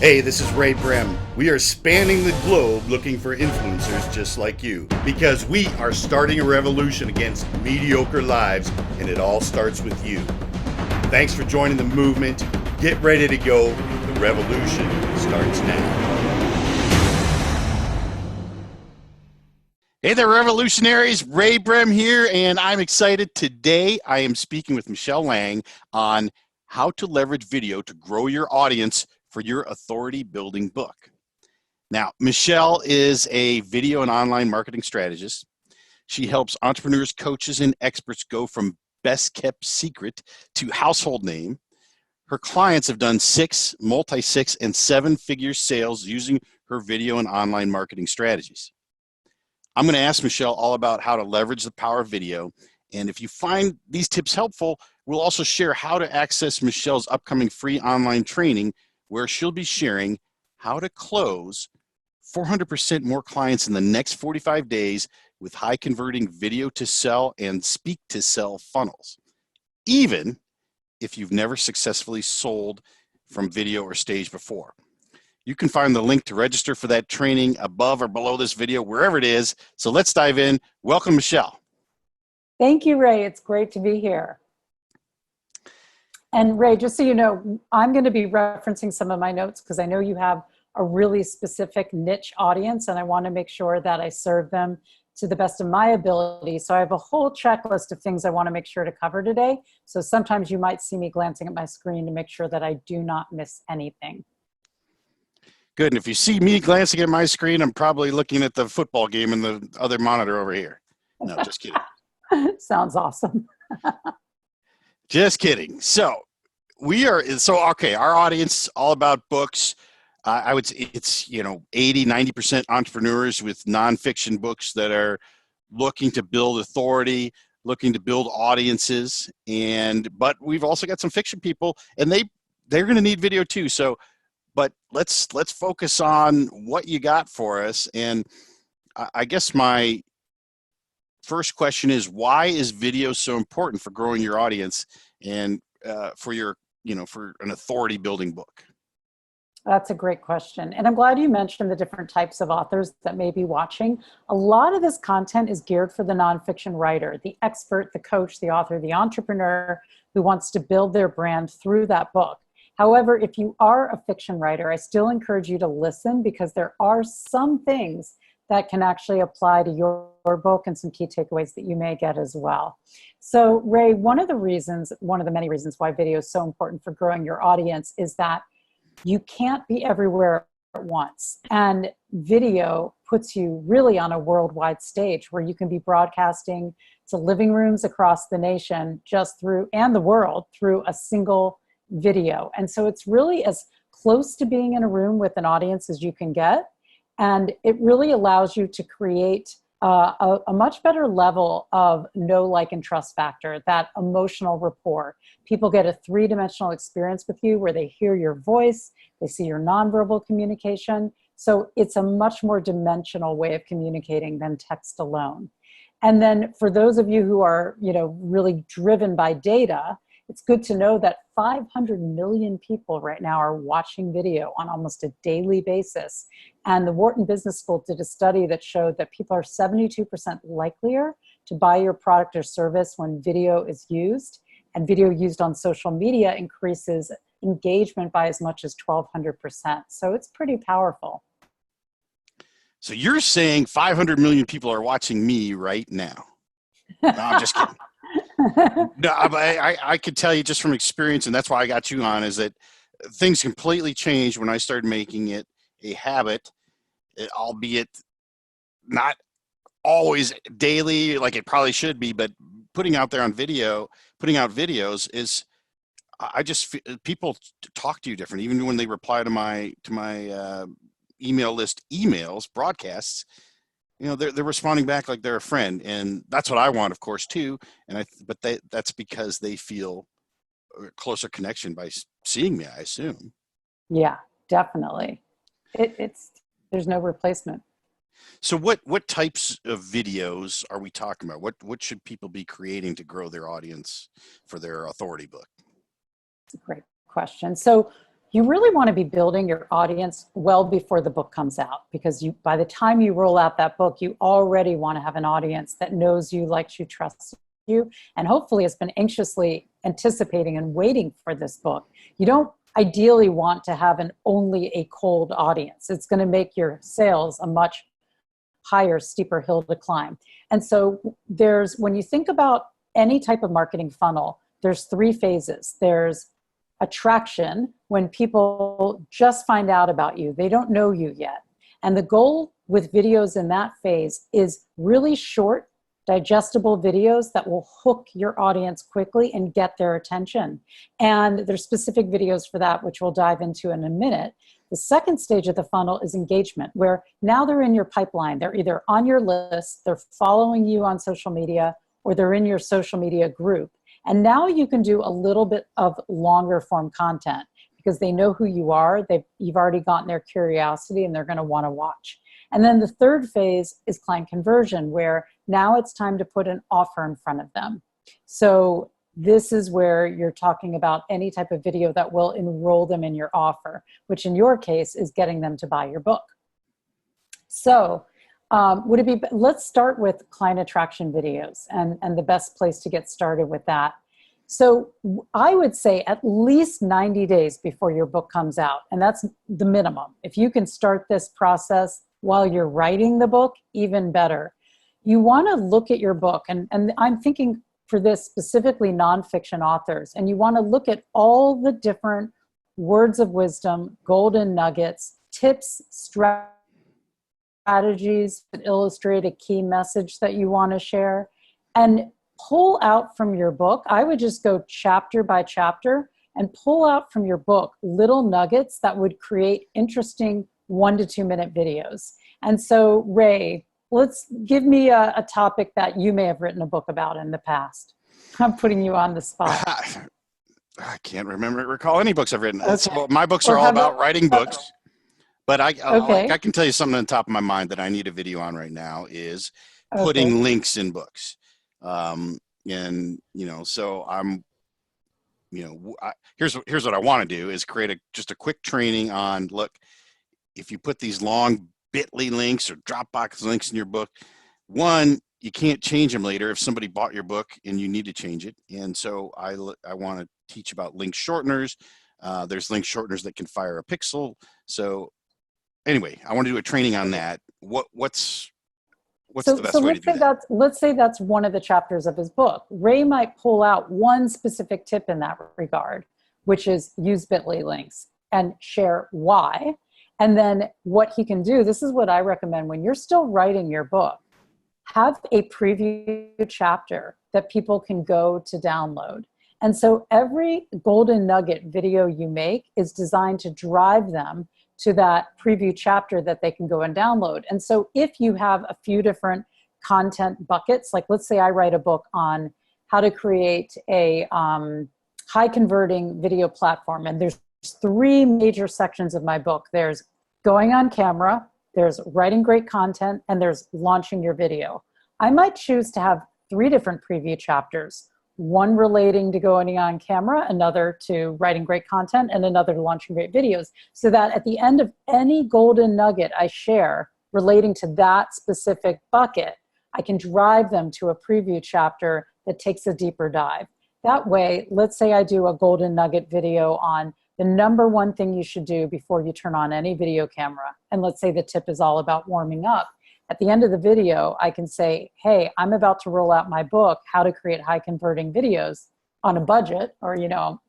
Hey, this is Ray Brem. We are spanning the globe looking for influencers just like you because we are starting a revolution against mediocre lives, and it all starts with you. Thanks for joining the movement. Get ready to go. The revolution starts now. Hey there, revolutionaries. Ray Brem here, and I'm excited. Today, I am speaking with Michelle Lang on how to leverage video to grow your audience for your authority building book. Now, Michelle is a video and online marketing strategist. She helps entrepreneurs, coaches, and experts go from best kept secret to household name. Her clients have done multi-six, and seven-figure sales using her video and online marketing strategies. I'm going to ask Michelle all about how to leverage the power of video. And if you find these tips helpful, we'll also share how to access Michelle's upcoming free online training, where she'll be sharing how to close 400% more clients in the next 45 days with high converting video to sell and speak to sell funnels, even if you've never successfully sold from video or stage before. You can find the link to register for that training above or below this video, wherever it is. So let's dive in. Welcome, Michelle. Thank you, Ray. It's great to be here. And Ray, just so you know, I'm going to be referencing some of my notes because I know you have a really specific niche audience, and I want to make sure that I serve them to the best of my ability. So I have a whole checklist of things I want to make sure to cover today. So sometimes you might see me glancing at my screen to make sure that I do not miss anything. Good. And if you see me glancing at my screen, I'm probably looking at the football game in the other monitor over here. No, just kidding. Sounds awesome. Just kidding. So okay, our audience, all about books. I would say it's, 80, 90% entrepreneurs with nonfiction books that are looking to build authority, looking to build audiences. But we've also got some fiction people, and they're going to need video too. So, but let's focus on what you got for us. And I guess my first question is, why is video so important for growing your audience and for your, for an authority building book? That's a great question. And I'm glad you mentioned the different types of authors that may be watching. A lot of this content is geared for the nonfiction writer, the expert, the coach, the author, the entrepreneur who wants to build their brand through that book. However, if you are a fiction writer, I still encourage you to listen because there are some things that can actually apply to your book and some key takeaways that you may get as well. So Ray, one of the many reasons why video is so important for growing your audience is that you can't be everywhere at once. And video puts you really on a worldwide stage where you can be broadcasting to living rooms across the nation and the world through a single video. And so it's really as close to being in a room with an audience as you can get. And it really allows you to create a much better level of know, like, and trust factor, that emotional rapport. People get a three-dimensional experience with you where they hear your voice, they see your nonverbal communication. So it's a much more dimensional way of communicating than text alone. And then for those of you who are, really driven by data, it's good to know that 500 million people right now are watching video on almost a daily basis. And the Wharton Business School did a study that showed that people are 72% likelier to buy your product or service when video is used. And video used on social media increases engagement by as much as 1,200%. So it's pretty powerful. So you're saying 500 million people are watching me right now? No, I'm just kidding. No, I could tell you just from experience, and that's why I got you on, is that things completely changed when I started making it a habit, albeit not always daily like it probably should be, but putting out videos is, people talk to you different, even when they reply to my email list broadcasts. They're responding back like they're a friend, and that's what I want, of course, too. But that's because they feel a closer connection by seeing me, I assume. Yeah, definitely. There's no replacement. So what types of videos are we talking about? What should people be creating to grow their audience for their authority book? Great question. So You really want to be building your audience well before the book comes out, because by the time you roll out that book, you already want to have an audience that knows you, likes you, trusts you, and hopefully has been anxiously anticipating and waiting for this book. You don't ideally want to have only a cold audience. It's going to make your sales a much higher, steeper hill to climb. And so when you think about any type of marketing funnel, there's 3 phases. There's attraction, when people just find out about you. They don't know you yet. And the goal with videos in that phase is really short, digestible videos that will hook your audience quickly and get their attention. And there's specific videos for that, which we'll dive into in a minute. The second stage of the funnel is engagement, where now they're in your pipeline. They're either on your list, they're following you on social media, or they're in your social media group. And now you can do a little bit of longer form content because they know who you are. You've already gotten their curiosity and they're going to want to watch. And then the third phase is client conversion, where now it's time to put an offer in front of them. So this is where you're talking about any type of video that will enroll them in your offer, which in your case is getting them to buy your book. So let's start with client attraction videos and the best place to get started with that. So I would say at least 90 days before your book comes out, and that's the minimum. If you can start this process while you're writing the book, even better. You want to look at your book, and I'm thinking for this specifically nonfiction authors, and you want to look at all the different words of wisdom, golden nuggets, tips, strategies that illustrate a key message that you want to share, and pull out from your book. I would just go chapter by chapter and pull out from your book little nuggets that would create interesting 1 to 2 minute videos. And so, Ray, give me a topic that you may have written a book about in the past. I'm putting you on the spot. I can't recall any books I've written. Okay. So my books are all about writing books. But I can tell you something on top of my mind that I need a video on right now is putting links in books. So I'm, here's what I want to do is create just a quick training on, look, if you put these long bit.ly links or Dropbox links in your book, one, you can't change them later if somebody bought your book and you need to change it. And so I want to teach about link shorteners. There's link shorteners that can fire a pixel. So anyway, I want to do a training on that. What's the best way to do that? Let's say that's one of the chapters of his book. Ray might pull out one specific tip in that regard, which is use bit.ly links and share why. And then what he can do, this is what I recommend when you're still writing your book, have a preview chapter that people can go to download. And so every golden nugget video you make is designed to drive them to that preview chapter that they can go and download. And so if you have a few different content buckets, like let's say I write a book on how to create a high converting video platform, and there's 3 major sections of my book. There's going on camera, there's writing great content, and there's launching your video. I might choose to have 3 different preview chapters, one relating to going on camera, another to writing great content, and another to launching great videos, so that at the end of any golden nugget I share relating to that specific bucket, I can drive them to a preview chapter that takes a deeper dive. That way, let's say I do a golden nugget video on the number 1 thing you should do before you turn on any video camera. And let's say the tip is all about warming up. At the end of the video, I can say, hey, I'm about to roll out my book, How to Create High Converting Videos on a Budget, or,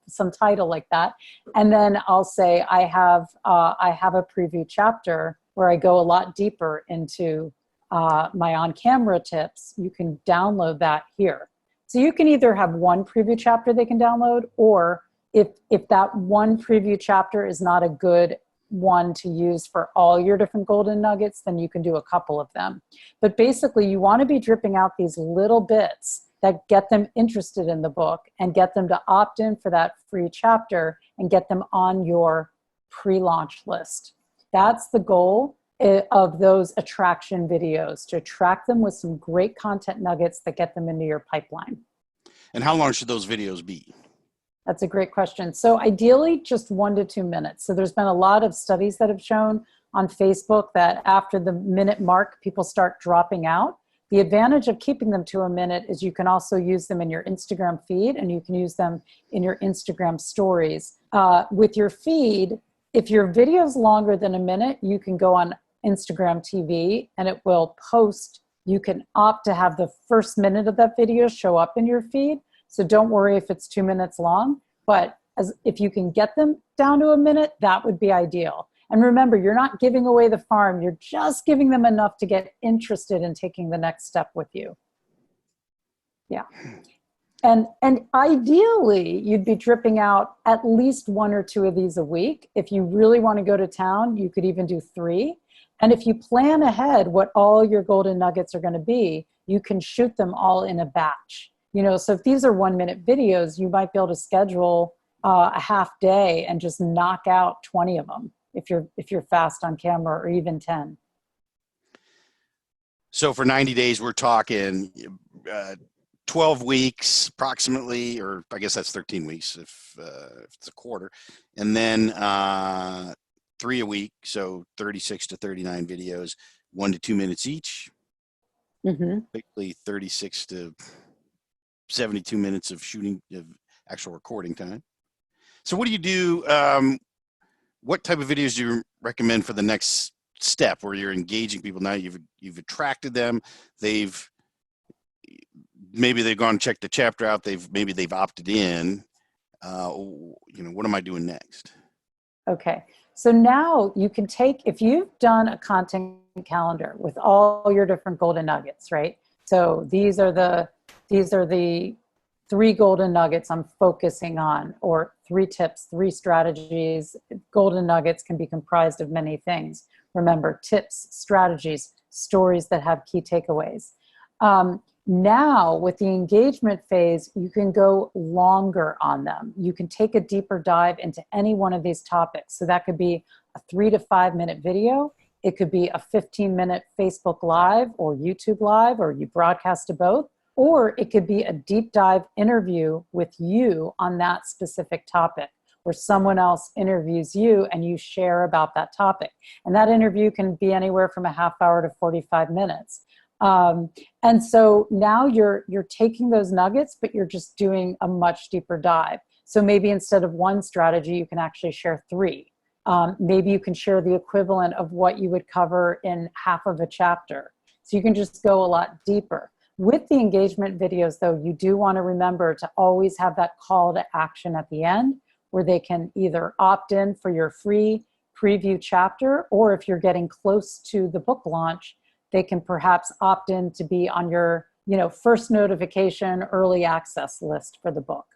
some title like that. And then I'll say, I have a preview chapter where I go a lot deeper into my on-camera tips. You can download that here. So you can either have one preview chapter they can download, or if that one preview chapter is not a good one to use for all your different golden nuggets, then you can do a couple of them. But basically, you want to be dripping out these little bits that get them interested in the book and get them to opt in for that free chapter and get them on your pre-launch list. That's the goal of those attraction videos, to attract them with some great content nuggets that get them into your pipeline. And how long should those videos be? That's a great question. So ideally, just 1 to 2 minutes. So there's been a lot of studies that have shown on Facebook that after the minute mark, people start dropping out. The advantage of keeping them to a minute is you can also use them in your Instagram feed, and you can use them in your Instagram stories. With your feed, if your video is longer than a minute, you can go on Instagram TV and it will post. You can opt to have the first minute of that video show up in your feed. So don't worry if it's 2 minutes long, but if you can get them down to a minute, that would be ideal. And remember, you're not giving away the farm. You're just giving them enough to get interested in taking the next step with you. Yeah. And ideally, you'd be dripping out at least 1 or 2 of these a week. If you really want to go to town, you could even do 3. And if you plan ahead what all your golden nuggets are going to be, you can shoot them all in a batch. You know, so if these are 1-minute videos, you might be able to schedule a half day and just knock out 20 of them if you're fast on camera, or even 10. So for 90 days, we're talking 12 weeks approximately, or I guess that's 13 weeks if it's a quarter, and then 3 a week, so 36 to 39 videos, 1 to 2 minutes each. Basically 36 to 72 minutes of shooting, of actual recording time. So what do you do? What type of videos do you recommend for the next step where you're engaging people? Now you've attracted them. Maybe they've gone and checked the chapter out. Maybe they've opted in. You know, what am I doing next? Okay. So now you can take, if you've done a content calendar with all your different golden nuggets, right? So these are the 3 golden nuggets I'm focusing on, or 3 tips, 3 strategies. Golden nuggets can be comprised of many things. Remember, tips, strategies, stories that have key takeaways. Now, with the engagement phase, you can go longer on them. You can take a deeper dive into any one of these topics. So that could be a 3 to 5 minute video. It could be a 15-minute Facebook Live or YouTube Live, or you broadcast to both. Or it could be a deep dive interview with you on that specific topic, where someone else interviews you and you share about that topic. And that interview can be anywhere from a half hour to 45 minutes. And so now you're taking those nuggets, but you're just doing a much deeper dive. So maybe instead of 1 strategy, you can actually share 3. Maybe you can share the equivalent of what you would cover in half of a chapter. So you can just go a lot deeper. With the engagement videos, though, you do want to remember to always have that call to action at the end, where they can either opt in for your free preview chapter, or if you're getting close to the book launch, they can perhaps opt in to be on your, first notification early access list for the book.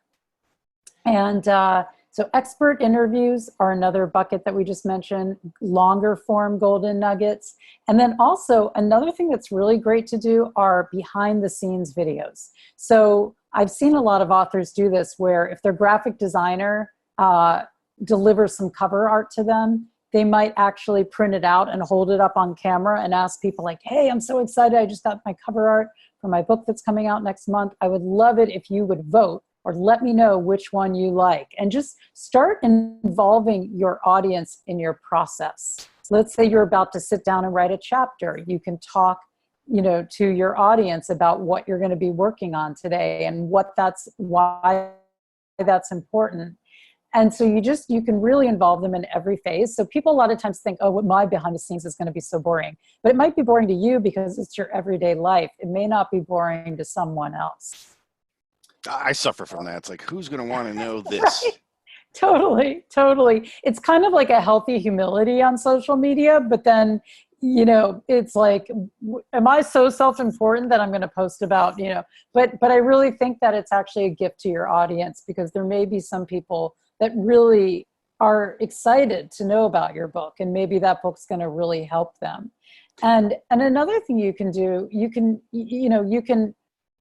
And so expert interviews are another bucket that we just mentioned, longer form golden nuggets. And then also another thing that's really great to do are behind the scenes videos. So I've seen a lot of authors do this, where if their graphic designer delivers some cover art to them, they might actually print it out and hold it up on camera and ask people like, hey, I'm so excited. I just got my cover art for my book that's coming out next month. I would love it if you would vote, or let me know which one you like. And just start involving your audience in your process. Let's say you're about to sit down and write a chapter. You can talk, to your audience about what you're going to be working on today and why that's important. And so you can really involve them in every phase. So people a lot of times think, oh, what my behind the scenes is going to be so boring. But it might be boring to you because it's your everyday life. It may not be boring to someone else. I suffer from that. It's like, who's going to want to know this? Right? Totally. It's kind of like a healthy humility on social media, but then, it's like, am I so self-important that I'm going to post about, but I really think that it's actually a gift to your audience, because there may be some people that really are excited to know about your book, and maybe that book's going to really help them. And another thing you can do, you can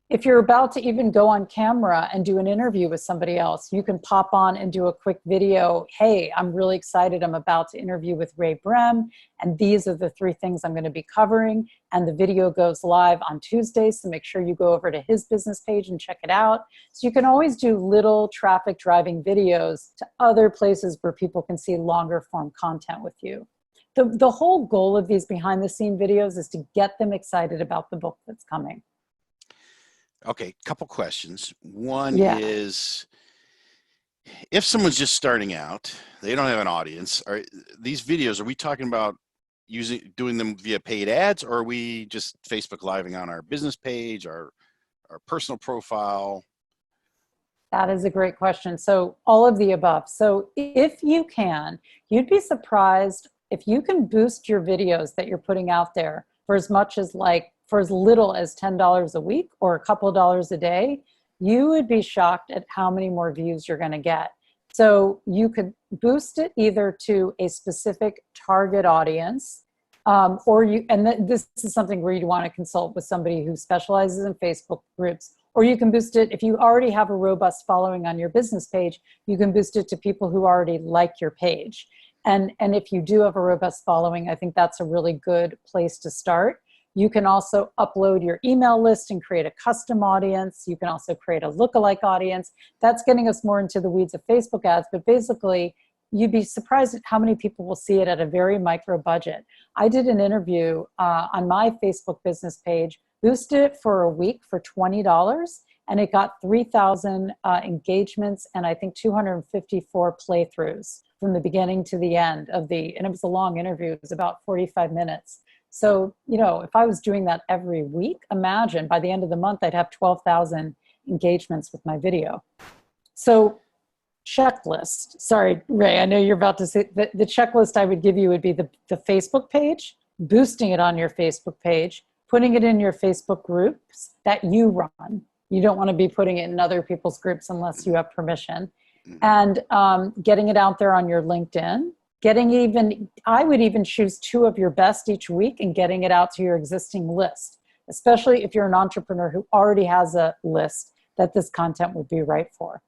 If you're about to even go on camera and do an interview with somebody else, you can pop on and do a quick video. Hey, I'm really excited. I'm about to interview with Ray Brem, and these are the 3 things I'm going to be covering. And the video goes live on Tuesdays, so make sure you go over to his business page and check it out. So you can always do little traffic driving videos to other places where people can see longer form content with you. The whole goal of these behind the scene videos is to get them excited about the book that's coming. Okay, couple questions. One Yeah. is, if someone's just starting out, they don't have an audience, are these videos, are we talking about doing them via paid ads, or are we just Facebook Living on our business page, our personal profile? That is a great question. So all of the above. So if you can, you'd be surprised if you can boost your videos that you're putting out there for as much as for as little as $10 a week or a couple of dollars a day, you would be shocked at how many more views you're going to get. So you could boost it either to a specific target audience, this is something where you want to consult with somebody who specializes in Facebook groups, or you can boost it if you already have a robust following on your business page. You can boost it to people who already like your page. And if you do have a robust following, I think that's a really good place to start. You can also upload your email list and create a custom audience. You can also create a lookalike audience. That's getting us more into the weeds of Facebook ads, but basically, you'd be surprised at how many people will see it at a very micro budget. I did an interview on my Facebook business page, boosted it for a week for $20, and it got 3,000 engagements and I think 254 playthroughs from the beginning to the end and it was a long interview. It was about 45 minutes. So, if I was doing that every week, imagine by the end of the month, I'd have 12,000 engagements with my video. So checklist, sorry, Ray, I know you're about to say the checklist I would give you would be the Facebook page, boosting it on your Facebook page, putting it in your Facebook groups that you run. You don't want to be putting it in other people's groups unless you have permission. And getting it out there on your LinkedIn, I would even choose 2 of your best each week and getting it out to your existing list, especially if you're an entrepreneur who already has a list that this content would be right for.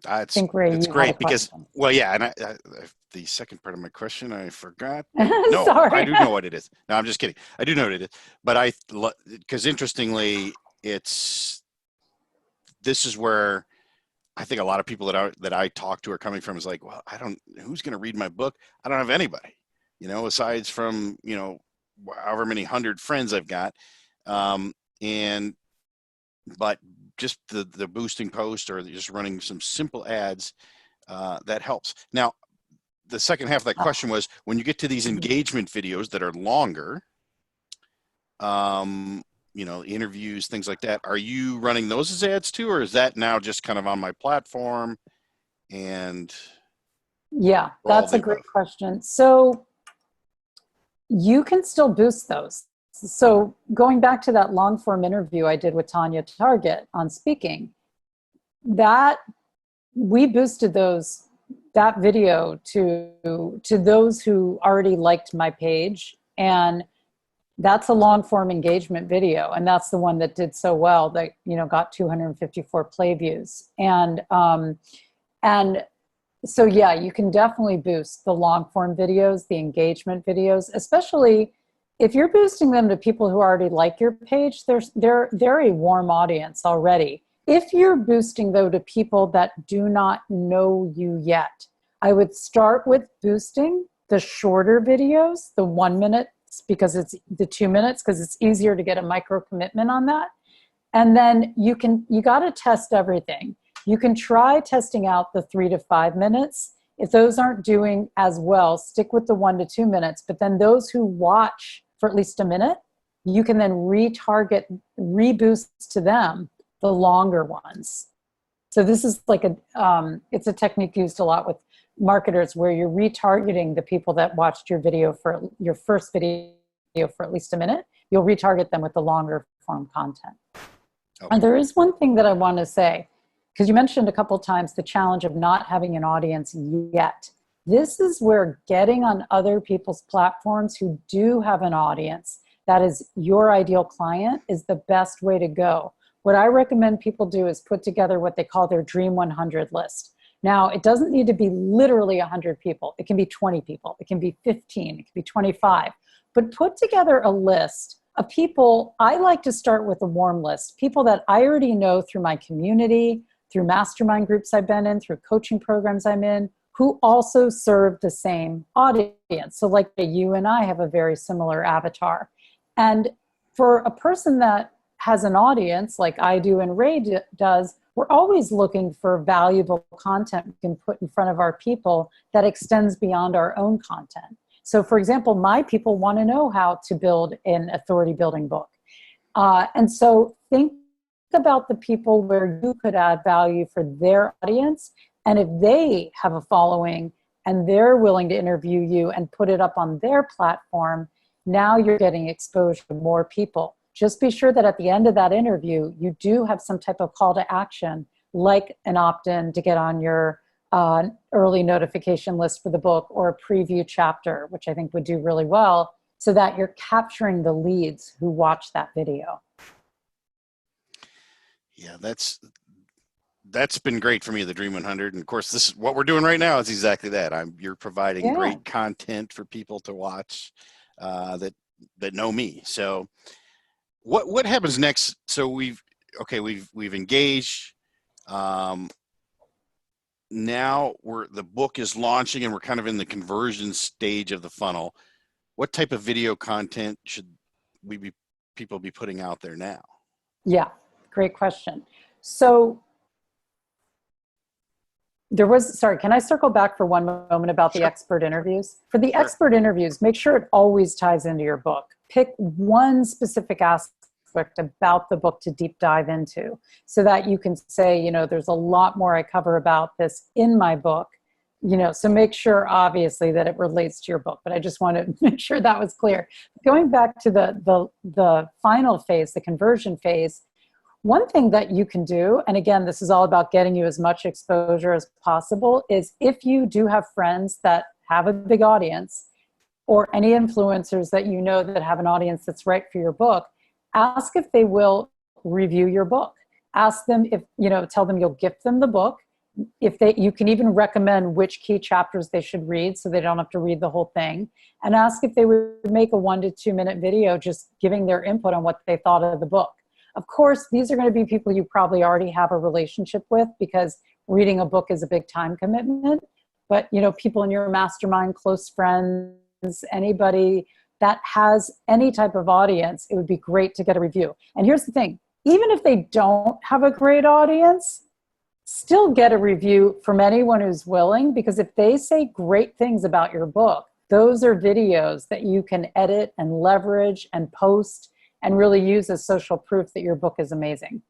It's great because, well, yeah, and the second part of my question, I forgot. No, Sorry. I do know what it is. No, I'm just kidding. I do know what it is. But because interestingly, this is where I think a lot of people that I talk to are coming from is like, well, who's going to read my book? I don't have anybody, aside from, however many 100 friends I've got. But just the boosting post or just running some simple ads, that helps. Now, the second half of that question was, when you get to these engagement videos that are longer, interviews, things like that, are you running those as ads too, or is that now just kind of on my platform? And yeah, that's a great question. So you can still boost those. So going back to that long form interview I did with Tanya Target on speaking, that we boosted that video to those who already liked my page, and that's a long form engagement video, and that's the one that did so well that got 254 play views. And so yeah, you can definitely boost the long form videos, the engagement videos, especially if you're boosting them to people who already like your page. They're a warm audience already. If you're boosting though to people that do not know you yet, I would start with boosting the shorter videos, the 1 minute, because it's the 2 minutes, because it's easier to get a micro commitment on that. And then you got to test everything. You can try testing out the 3 to 5 minutes. If those aren't doing as well, stick with the 1 to 2 minutes. But then those who watch for at least a minute, you can then reboost to them the longer ones. So this is like it's a technique used a lot with marketers, where you're retargeting the people that watched your video for your first video for at least a minute. You'll retarget them with the longer form content. Okay. And there is one thing that I want to say, because you mentioned a couple of times the challenge of not having an audience yet. This is where getting on other people's platforms who do have an audience, that is your ideal client is the best way to go. What I recommend people do is put together what they call their Dream 100 list. Now, it doesn't need to be literally 100 people. It can be 20 people. It can be 15. It can be 25. But put together a list of people. I like to start with a warm list, people that I already know through my community, through mastermind groups I've been in, through coaching programs I'm in, who also serve the same audience. So like you and I have a very similar avatar. And for a person that has an audience like I do and Ray does, we're always looking for valuable content we can put in front of our people that extends beyond our own content. So for example, my people want to know how to build an authority building book. And so think about the people where you could add value for their audience. And if they have a following and they're willing to interview you and put it up on their platform, now you're getting exposure to more people. Just be sure that at the end of that interview, you do have some type of call to action, like an opt-in to get on your early notification list for the book, or a preview chapter, which I think would do really well, so that you're capturing the leads who watch that video. Yeah, that's been great for me, the Dream 100. And of course, this is what we're doing right now is exactly that. You're providing great content for people to watch that know me. So what happens next? So we've engaged. Now the book is launching and we're kind of in the conversion stage of the funnel. What type of video content should people be putting out there now? Yeah, great question. So can I circle back for one moment about the expert interviews? For the expert interviews, make sure it always ties into your book. Pick one specific aspect about the book to deep dive into so that you can say, there's a lot more I cover about this in my book, so make sure obviously that it relates to your book, but I just want to make sure that was clear. Going back to the final phase, the conversion phase, one thing that you can do, and again, this is all about getting you as much exposure as possible, is if you do have friends that have a big audience or any influencers that you know that have an audience that's right for your book, ask if they will review your book. Ask them if, tell them you'll gift them the book. You can even recommend which key chapters they should read so they don't have to read the whole thing. And ask if they would make a 1 to 2 minute video just giving their input on what they thought of the book. Of course, these are going to be people you probably already have a relationship with because reading a book is a big time commitment. But, people in your mastermind, close friends, anybody that has any type of audience, it would be great to get a review. And here's the thing, even if they don't have a great audience, still get a review from anyone who's willing, because if they say great things about your book, those are videos that you can edit and leverage and post and really use as social proof that your book is amazing.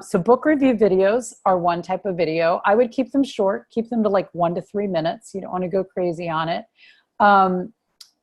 So book review videos are one type of video. I would keep them short, keep them to like 1 to 3 minutes. You don't want to go crazy on it.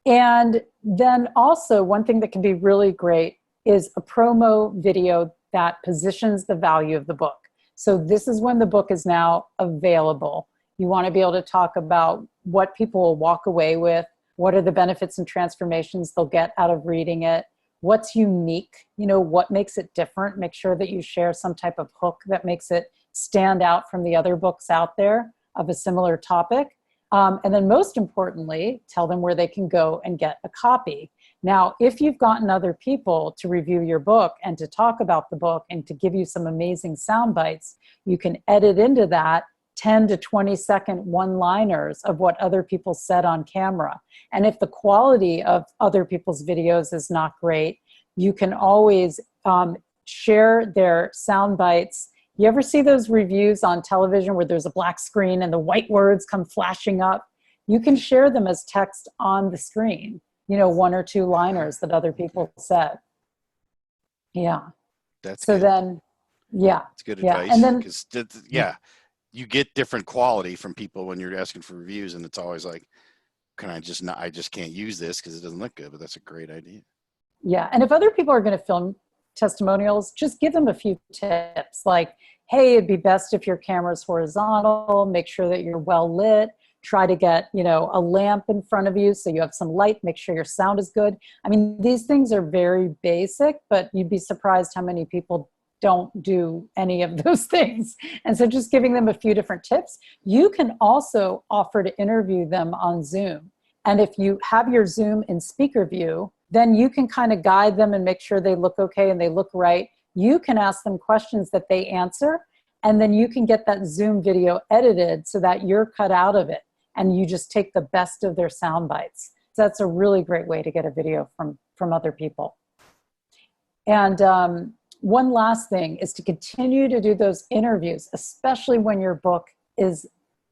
And then also one thing that can be really great is a promo video that positions the value of the book. So this is when the book is now available. You want to be able to talk about what people will walk away with, what are the benefits and transformations they'll get out of reading it, what's unique, what makes it different. Make sure that you share some type of hook that makes it stand out from the other books out there of a similar topic. And then most importantly, tell them where they can go and get a copy. Now, if you've gotten other people to review your book and to talk about the book and to give you some amazing sound bites, you can edit into that 10 to 20 second one-liners of what other people said on camera. And if the quality of other people's videos is not great, you can always share their sound bites. You ever see those reviews on television where there's a black screen and the white words come flashing up? You can share them as text on the screen, 1 or 2 liners that other people said. Yeah. That's so good. Then, yeah. It's good advice. And then, you get different quality from people when you're asking for reviews, and it's always like, I just can't use this because it doesn't look good, but that's a great idea. Yeah. And if other people are going to film testimonials, just give them a few tips like, hey, it'd be best if your camera's horizontal, make sure that you're well lit, try to get, a lamp in front of you so you have some light, make sure your sound is good. I mean, these things are very basic, but you'd be surprised how many people don't do any of those things. And so just giving them a few different tips. You can also offer to interview them on Zoom. And if you have your Zoom in speaker view, then you can kind of guide them and make sure they look okay and they look right. You can ask them questions that they answer, and then you can get that Zoom video edited so that you're cut out of it and you just take the best of their sound bites. So that's a really great way to get a video from other people. And one last thing is to continue to do those interviews, especially when your book is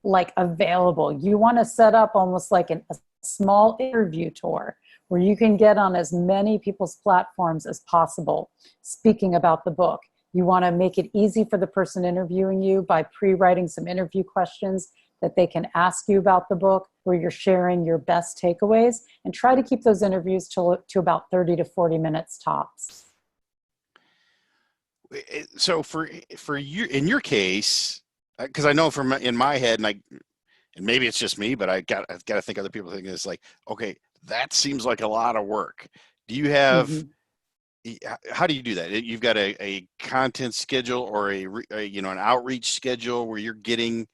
like available. You want to set up almost like a small interview tour where you can get on as many people's platforms as possible speaking about the book. You want to make it easy for the person interviewing you by pre-writing some interview questions that they can ask you about the book, where you're sharing your best takeaways, and try to keep those interviews to about 30 to 40 minutes tops. So for you, in your case, because I know in my head, and maybe it's just me, but I've got to think other people thinking it's like, okay, that seems like a lot of work. Do you have, how do you do that? You've got a content schedule or an outreach schedule where you're getting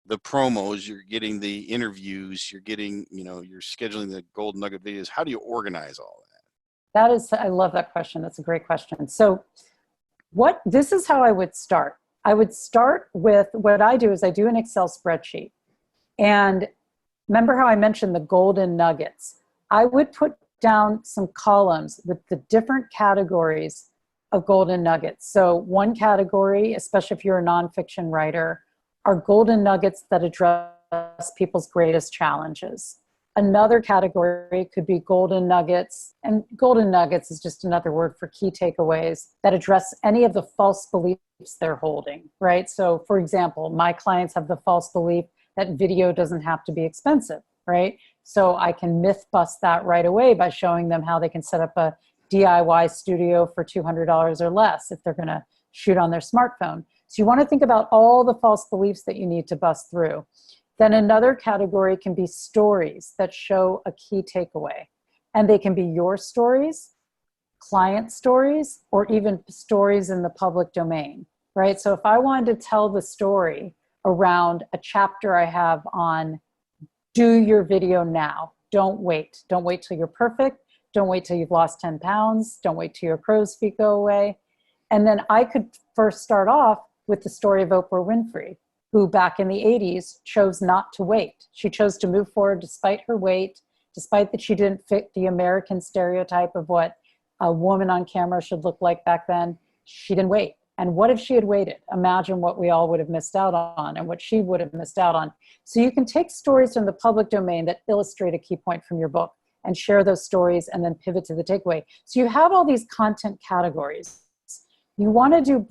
the promos, you're getting the interviews, you're getting, you're scheduling the golden nugget videos. How do you organize all that? I love that question. That's a great question. So this is how I would start. I would start with, what I do is I do an Excel spreadsheet. And remember how I mentioned the golden nuggets? I would put down some columns with the different categories of golden nuggets. So one category, especially if you're a nonfiction writer, are golden nuggets that address people's greatest challenges. Another category could be golden nuggets, and golden nuggets is just another word for key takeaways that address any of the false beliefs they're holding, right? So for example, my clients have the false belief that video doesn't have to be expensive, right? So I can myth bust that right away by showing them how they can set up a DIY studio for $200 or less if they're gonna shoot on their smartphone. So you wanna think about all the false beliefs that you need to bust through. Then another category can be stories that show a key takeaway. And they can be your stories, client stories, or even stories in the public domain, right? So if I wanted to tell the story around a chapter I have on do your video now, don't wait. Don't wait till you're perfect. Don't wait till you've lost 10 pounds. Don't wait till your crow's feet go away. And then I could first start off with the story of Oprah Winfrey, who back in the 80s chose not to wait. She chose to move forward despite her weight, despite that she didn't fit the American stereotype of what a woman on camera should look like back then. She didn't wait. And what if she had waited? Imagine what we all would have missed out on and what she would have missed out on. So you can take stories from the public domain that illustrate a key point from your book and share those stories and then pivot to the takeaway. So you have all these content categories. You want to do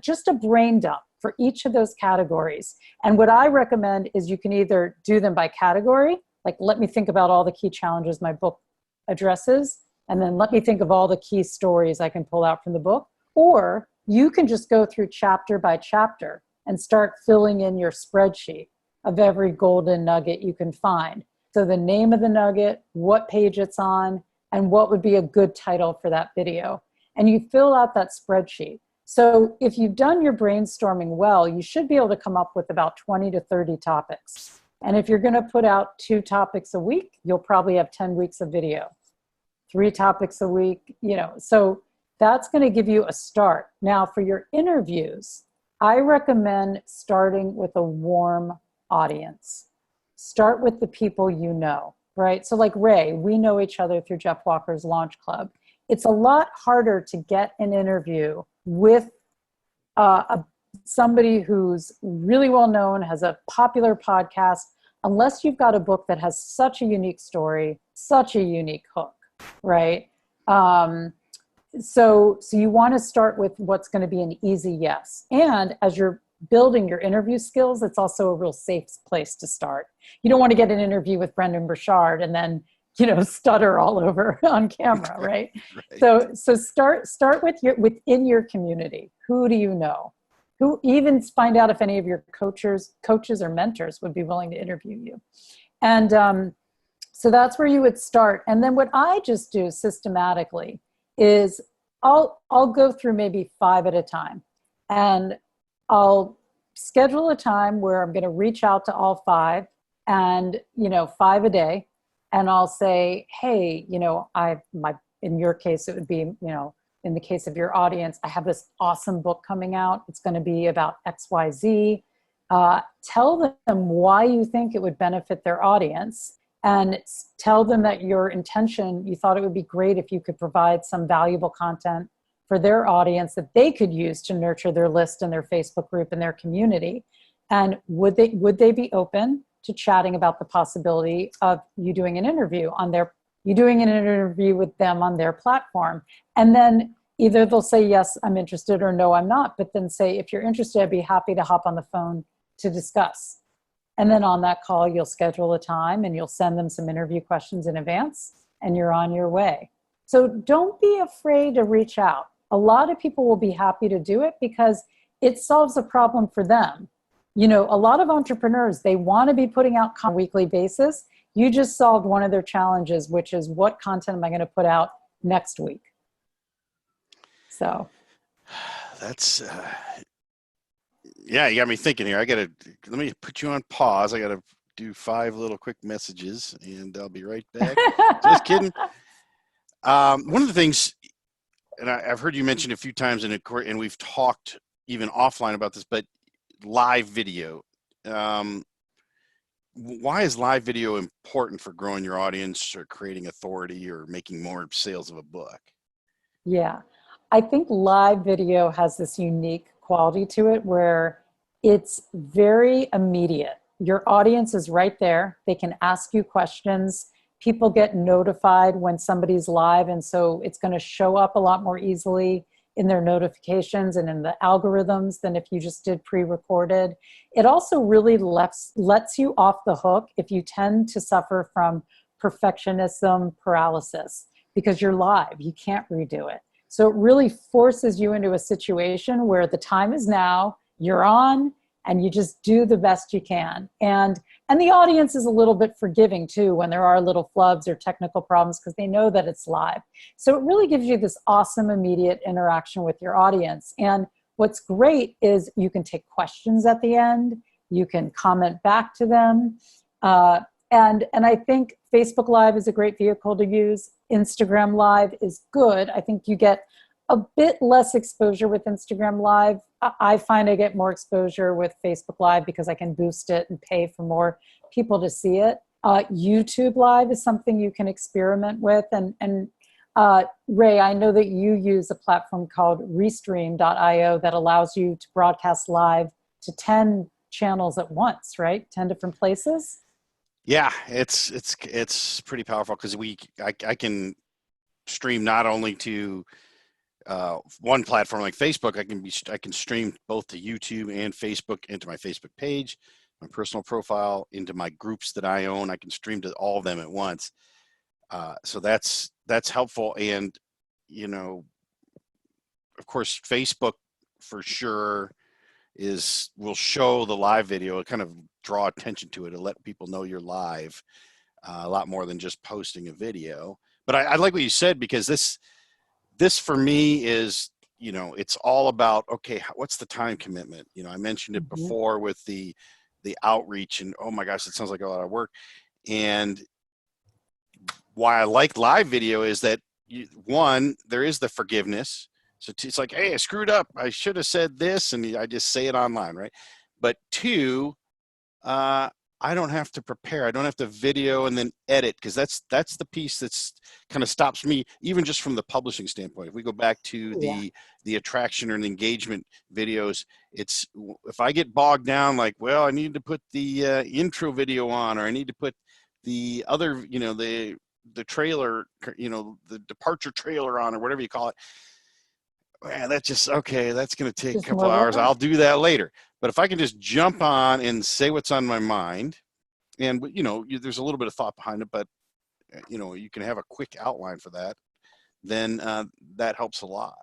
just a brain dump for each of those categories. And what I recommend is you can either do them by category, like let me think about all the key challenges my book addresses, and then let me think of all the key stories I can pull out from the book. Or you can just go through chapter by chapter and start filling in your spreadsheet of every golden nugget you can find. So the name of the nugget, what page it's on, and what would be a good title for that video. And you fill out that spreadsheet. So if you've done your brainstorming well, you should be able to come up with about 20 to 30 topics. And if you're going to put out 2 topics a week, you'll probably have 10 weeks of video. 3 topics a week, so that's going to give you a start. Now for your interviews, I recommend starting with a warm audience. Start with the people you know, right? So like Ray, we know each other through Jeff Walker's Launch Club. It's a lot harder to get an interview with somebody who's really well known, has a popular podcast, unless you've got a book that has such a unique story, such a unique hook, right? So you want to start with what's going to be an easy yes. And as you're building your interview skills, it's also a real safe place to start. You don't want to get an interview with Brendan Burchard and then, stutter all over on camera, right? Right. So start within your community. Who do you know? who even find out if any of your coaches or mentors would be willing to interview you. And so that's where you would start. And then what I just do systematically is I'll go through maybe 5 at a time, and I'll schedule a time where I'm going to reach out to all 5, and 5 a day, and I'll say, hey, in your case it would be, in the case of your audience, I have this awesome book coming out. It's going to be about XYZ. Tell them why you think it would benefit their audience, and tell them that your intention, you thought it would be great if you could provide some valuable content for their audience that they could use to nurture their list and their Facebook group and their community. And would they be open to chatting about the possibility of you doing an interview with them on their platform? And then either they'll say, yes, I'm interested, or no, I'm not. But then say, if you're interested, I'd be happy to hop on the phone to discuss. And then on that call, you'll schedule a time and you'll send them some interview questions in advance, and you're on your way. So don't be afraid to reach out. A lot of people will be happy to do it because it solves a problem for them. A lot of entrepreneurs, they want to be putting out on a weekly basis. You just solved one of their challenges, which is, what content am I going to put out next week? So That's yeah, you got me thinking here. Let me put you on pause. I gotta do 5 little quick messages, and I'll be right back. Just kidding. One of the things, and I've heard you mention a few times and we've talked even offline about this, but live video. Why is live video important for growing your audience or creating authority or making more sales of a book? Yeah, I think live video has this unique quality to it where it's very immediate. Your audience is right there. They can ask you questions. People get notified when somebody's live, and so it's going to show up a lot more easily in their notifications and in the algorithms than if you just did pre-recorded. It also really lets you off the hook if you tend to suffer from perfectionism paralysis, because you're live, you can't redo it. So it really forces you into a situation where the time is now, you're on, and you just do the best you can. And the audience is a little bit forgiving too when there are little flubs or technical problems, because they know that it's live. So it really gives you this awesome immediate interaction with your audience. And what's great is you can take questions at the end, you can comment back to them. And I think Facebook Live is a great vehicle to use. Instagram Live is good. I think you get a bit less exposure with Instagram Live. I find I get more exposure with Facebook Live because I can boost it and pay for more people to see it. YouTube Live is something you can experiment with. And Ray, I know that you use a platform called Restream.io that allows you to broadcast live to 10 channels at once, right? 10 different places. Yeah, it's pretty powerful because I can stream not only to one platform like Facebook. I can stream both to YouTube and Facebook, into my Facebook page, my personal profile, into my groups that I own. I can stream to all of them at once. So that's helpful. And of course, Facebook for sure will show the live video. It kind of draw attention to it and let people know you're live, a lot more than just posting a video. But I like what you said, because this for me is, it's all about, okay, what's the time commitment? I mentioned it before with the outreach, and oh my gosh, it sounds like a lot of work. And why I like live video is that one, there is the forgiveness. So it's like, hey, I screwed up. I should have said this, and I just say it online, right? But 2, I don't have to prepare. I don't have to video and then edit, because that's the piece that's kind of stops me, even just from the publishing standpoint. If we go back to the attraction or the engagement videos, it's, if I get bogged down, like, well, I need to put the intro video on, or I need to put the other, the trailer, the departure trailer on, or whatever you call it. Man, that's just, okay, that's going to take a couple hours. I'll do that later. But if I can just jump on and say what's on my mind, and there's a little bit of thought behind it, but you can have a quick outline for that, then that helps a lot.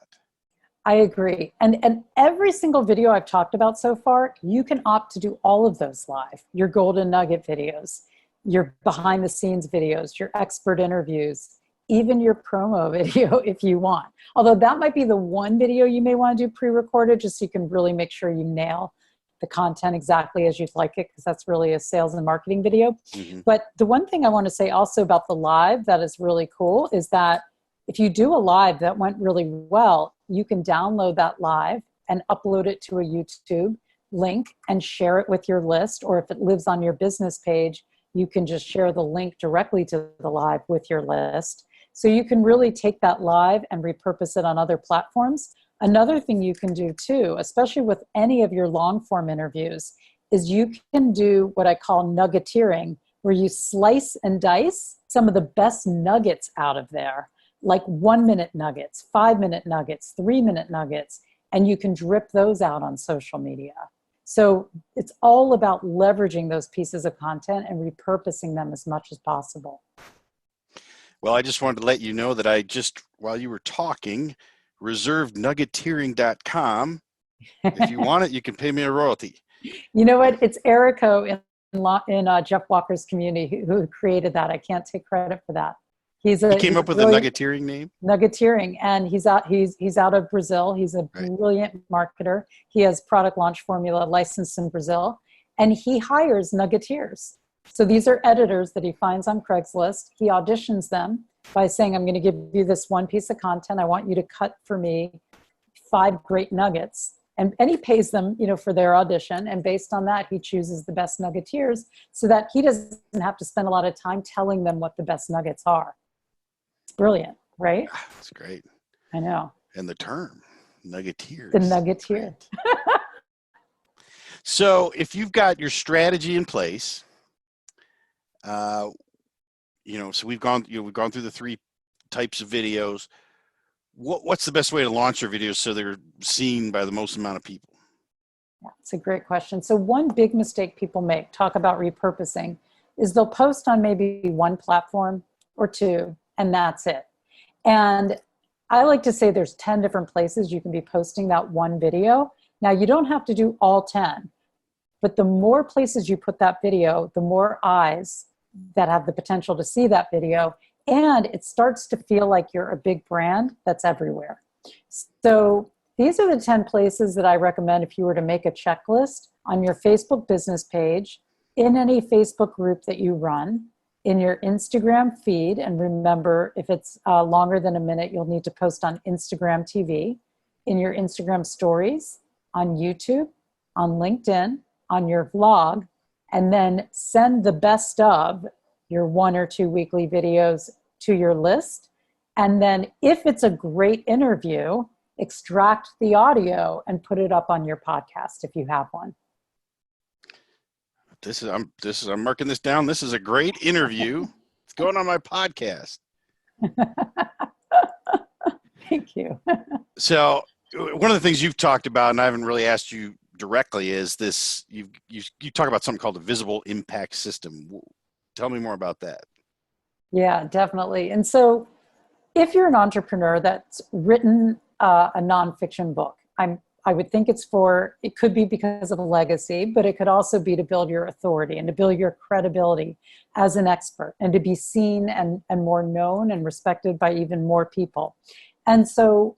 I agree. And every single video I've talked about so far, you can opt to do all of those live. Your golden nugget videos, your behind the scenes videos, your expert interviews, even your promo video if you want. Although that might be the one video you may want to do pre-recorded just so you can really make sure you nail the content exactly as you'd like it, because that's really a sales and marketing video. But the one thing I want to say also about the live that is really cool is that if you do a live that went really well, you can download that live and upload it to a YouTube link and share it with your list. Or if it lives on your business page, you can just share the link directly to the live with your list. So you can really take that live and repurpose it on other platforms. Another thing you can do too, especially with any of your long form interviews, is you can do what I call nuggeteering, where you slice and dice some of the best nuggets out of there, like 1 minute nuggets, 5 minute nuggets, 3 minute nuggets, and you can drip those out on social media. So it's all about leveraging those pieces of content and repurposing them as much as possible. Well, I just wanted to let you know that I just, while you were talking, reserved nuggeteering.com. If you want it, you can pay me a royalty. You know what? It's Erico in Jeff Walker's community who created that. I can't take credit for that. He came up with a nuggeteering name? Nuggeteering, and he's out of Brazil. He's a brilliant marketer. He has product launch formula licensed in Brazil, and he hires nuggeteers. So these are editors that he finds on Craigslist. He auditions them by saying, I'm going to give you this one piece of content. I want you to cut for me 5 great nuggets. And he pays them, for their audition. And based on that, he chooses the best nuggeteers so that he doesn't have to spend a lot of time telling them what the best nuggets are. It's brilliant, right? That's great. I know. And the term, nuggeteers. The nuggeteer. So if you've got your strategy in place, so we've gone through the 3 types of videos. What's the best way to launch your videos so they're seen by the most amount of people? Yeah, it's a great question. So one big mistake people make, talk about repurposing, is they'll post on maybe 1 platform or 2, and that's it. And I like to say there's 10 different places you can be posting that one video. Now, you don't have to do all 10, but the more places you put that video, the more eyes that have the potential to see that video, and it starts to feel like you're a big brand that's everywhere. So these are the 10 places that I recommend if you were to make a checklist on your Facebook business page, in any Facebook group that you run, in your Instagram feed, and remember, if it's longer than a minute, you'll need to post on Instagram TV, in your Instagram stories, on YouTube, on LinkedIn, on your vlog, and then send the best of your 1 or 2 weekly videos to your list. And then if it's a great interview, extract the audio and put it up on your podcast if you have one. I'm marking this down. This is a great interview. It's going on my podcast. Thank you. So one of the things you've talked about, and I haven't really asked you directly, is this, you talk about something called the visible impact system. Tell me more about that. Yeah, definitely. And so if you're an entrepreneur that's written a nonfiction book, I would think it could be because of a legacy, but it could also be to build your authority and to build your credibility as an expert and to be seen and more known and respected by even more people. And so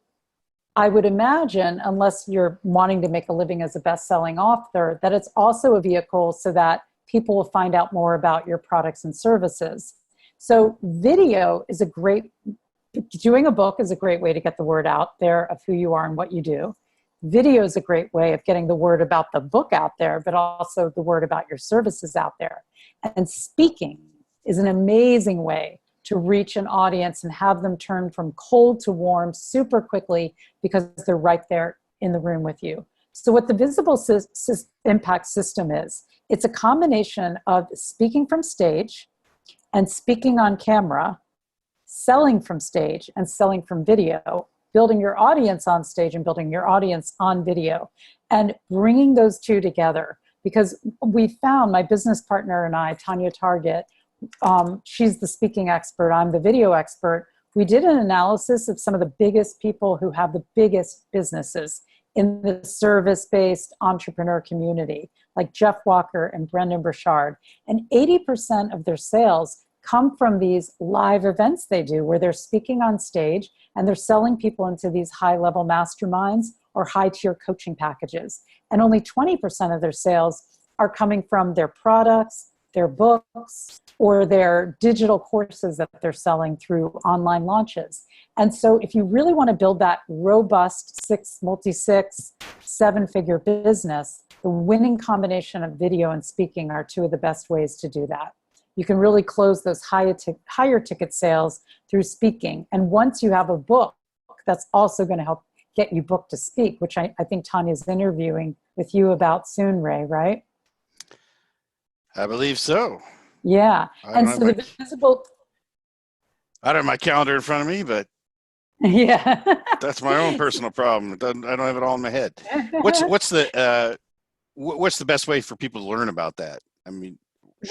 I would imagine, unless you're wanting to make a living as a best-selling author, that it's also a vehicle so that people will find out more about your products and services. So video is doing a book is a great way to get the word out there of who you are and what you do. Video is a great way of getting the word about the book out there, but also the word about your services out there. And speaking is an amazing way to reach an audience and have them turn from cold to warm super quickly because they're right there in the room with you. So what the visible impact system is, it's a combination of speaking from stage and speaking on camera, selling from stage and selling from video, building your audience on stage and building your audience on video, and bringing those 2 together. Because we found, my business partner and I, Tanya Target, she's the speaking expert, I'm the video expert. we did an analysis of some of the biggest people who have the biggest businesses in the service-based entrepreneur community, like Jeff Walker and Brendan Burchard. And 80% of their sales come from these live events they do where they're speaking on stage and they're selling people into these high-level masterminds or high-tier coaching packages. And only 20% of their sales are coming from their products, their books, or their digital courses that they're selling through online launches. And so if you really want to build that robust multi-six, seven-figure business, the winning combination of video and speaking are two of the best ways to do that. You can really close those higher ticket sales through speaking. And once you have a book, that's also going to help get you booked to speak, which I think Tanya's interviewing with you about soon, Ray, right? I believe so. Yeah. And so the visible... I don't have my calendar in front of me, but yeah, that's my own personal problem. I don't have it all in my head. What's the best way for people to learn about that? I mean,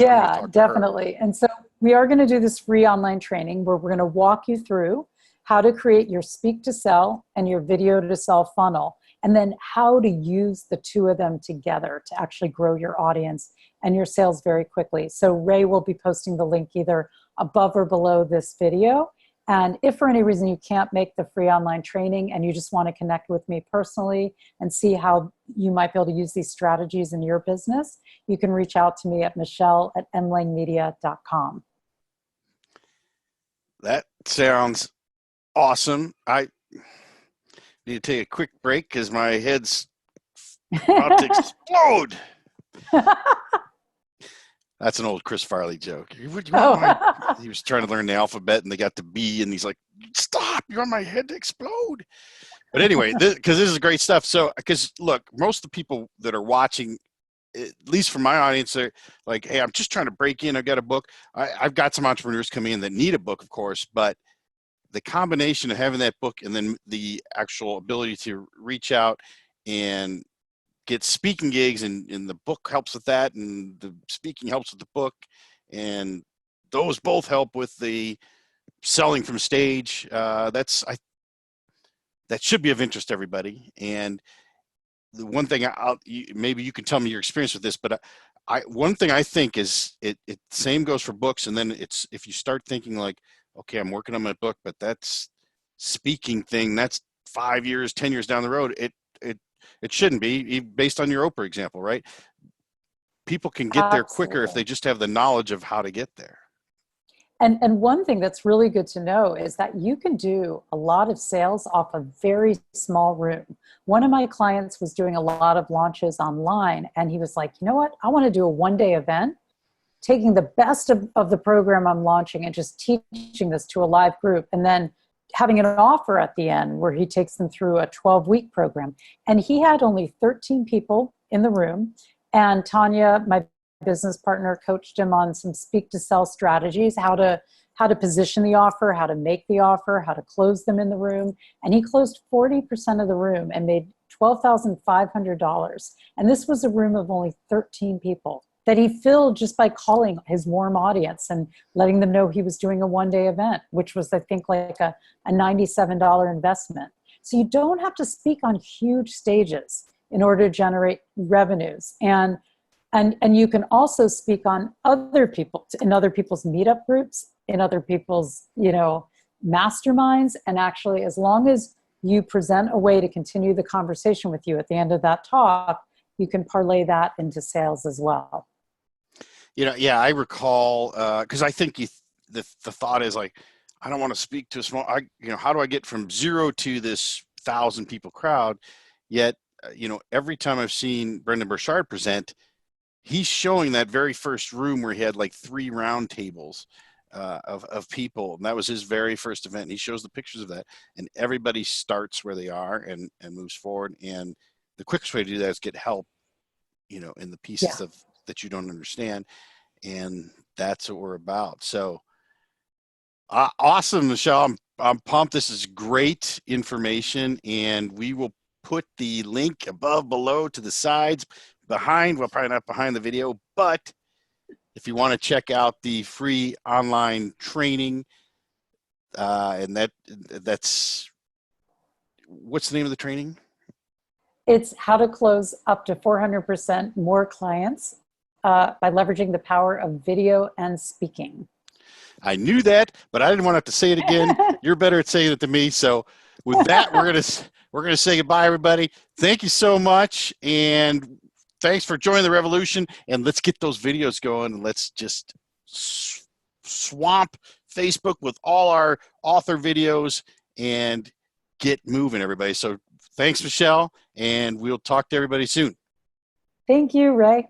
yeah, definitely. And so we are going to do this free online training where we're going to walk you through how to create your speak to sell and your video to sell funnel, and then how to use the two of them together to actually grow your audience and your sales very quickly. So Ray will be posting the link either above or below this video. And if for any reason you can't make the free online training and you just want to connect with me personally and see how you might be able to use these strategies in your business, you can reach out to me at michelle@mlangmedia.com. That sounds awesome. I need to take a quick break because my head's about to explode. That's an old Chris Farley joke. He was trying to learn the alphabet and they got to B and he's like, stop, you want my head to explode. But anyway, because this is great stuff. So, because look, most of the people that are watching, at least from my audience, are like, hey, I'm just trying to break in. I've got a book. I've got some entrepreneurs coming in that need a book, of course, but the combination of having that book and then the actual ability to reach out and get speaking gigs, and the book helps with that, and the speaking helps with the book, and those both help with the selling from stage. That should be of interest to everybody. And the one thing maybe you can tell me your experience with this, but one thing I think is it same goes for books. And then it's, if you start thinking like, okay, I'm working on my book, but that's speaking thing, that's 5 years, 10 years down the road. It shouldn't be, based on your Oprah example, right? People can get there quicker if they just have the knowledge of how to get there. And one thing that's really good to know is that you can do a lot of sales off a very small room. One of my clients was doing a lot of launches online, and he was like, you know what? I want to do a one-day event, taking the best of the program I'm launching and just teaching this to a live group, and then having an offer at the end where he takes them through a 12-week program. And he had only 13 people in the room. And Tanya, my business partner, coached him on some speak to sell strategies, how to position the offer, how to make the offer, how to close them in the room. And he closed 40% of the room and made $12,500. And this was a room of only 13 people that he filled just by calling his warm audience and letting them know he was doing a one-day event, which was, I think, like a $97 investment. So you don't have to speak on huge stages in order to generate revenues. And you can also speak on other people, in other people's meetup groups, in other people's, masterminds. And actually, as long as you present a way to continue the conversation with you at the end of that talk, you can parlay that into sales as well. Yeah, I recall, because I think the thought is like, I don't want to speak to a small, how do I get from 0 to this 1,000 people crowd? Yet, every time I've seen Brendan Burchard present, he's showing that very first room where he had like 3 round tables of people. And that was his very first event. And he shows the pictures of that, and everybody starts where they are and moves forward. And the quickest way to do that is get help, in the pieces that you don't understand. And that's what we're about. So awesome, Michelle. I'm pumped. This is great information, and we will put the link above, below, to the sides, behind, well, probably not behind the video, but if you want to check out the free online training, And that's what's the name of the training? It's how to close up to 400% more clients by leveraging the power of video and speaking. I knew that, but I didn't want to have to say it again. You're better at saying it than me. So with that, we're gonna say goodbye, everybody. Thank you so much, and thanks for joining the revolution. And let's get those videos going, and let's just swamp Facebook with all our author videos and get moving, everybody. So thanks, Michelle, and we'll talk to everybody soon. Thank you, Ray.